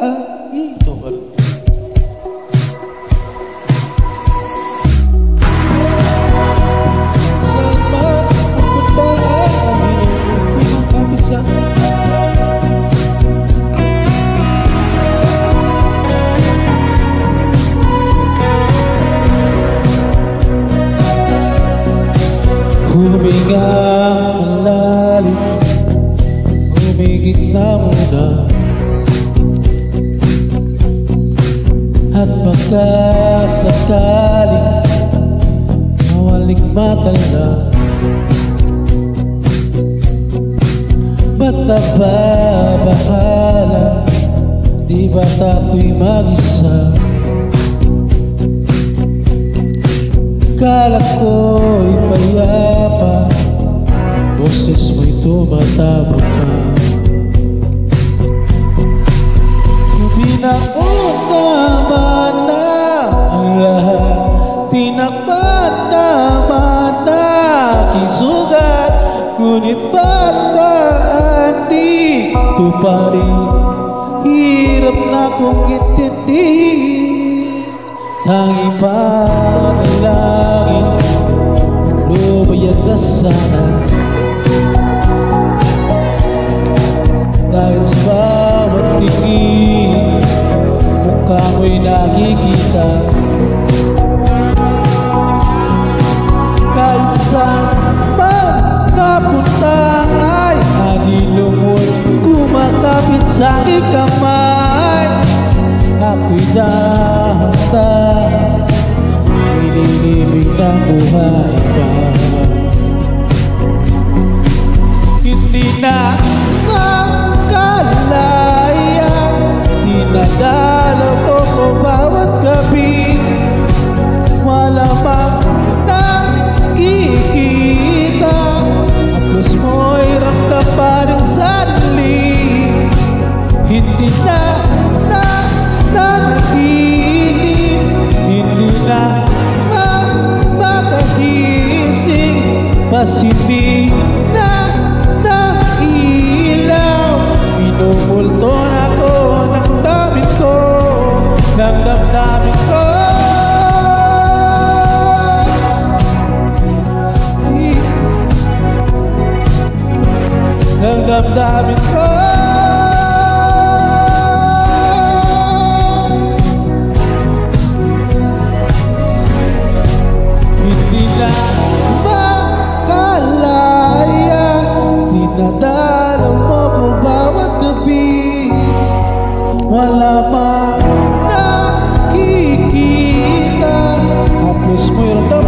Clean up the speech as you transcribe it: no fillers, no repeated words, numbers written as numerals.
Ito ba rin? Saan man pupunta kami kumakapit sa humingang malalim, humigit na muna, at magkasakaling mawalikmatan na. Ba't nababahala, di ba't ako'y mag-isa? Kala ko'y payapa, boses mo'y tumatawag pa. Binaon naman na ang lahat, tinakpan naman na aking sugat, ngunit ba't ba andito pa rin? Hirap na kong intindihin, tanging panalangin, lumayan na sana. Dahil sa bawat tingin, mukha mo'y nakikita. Kahit saan man napunta ay anilumon, kumakapit sa aking kamay. Ako'y dahanda, inilibig ng buhay pa. Hindi na makalaya, dinadala mo ko bawat gabi. Malamang nakikita, haplos mo'y ramdam pa rin sandali. Hindi na nanaginip, hindi na makagising, mas hindi na ilaw. Pinumulton ako ng damdamin ko, ng damdamin ko. Ng damdamin ko. Hindi na makalaya, dinadala mo ko bawat gabi. Wala man nakikita, haplos mo'y ramdam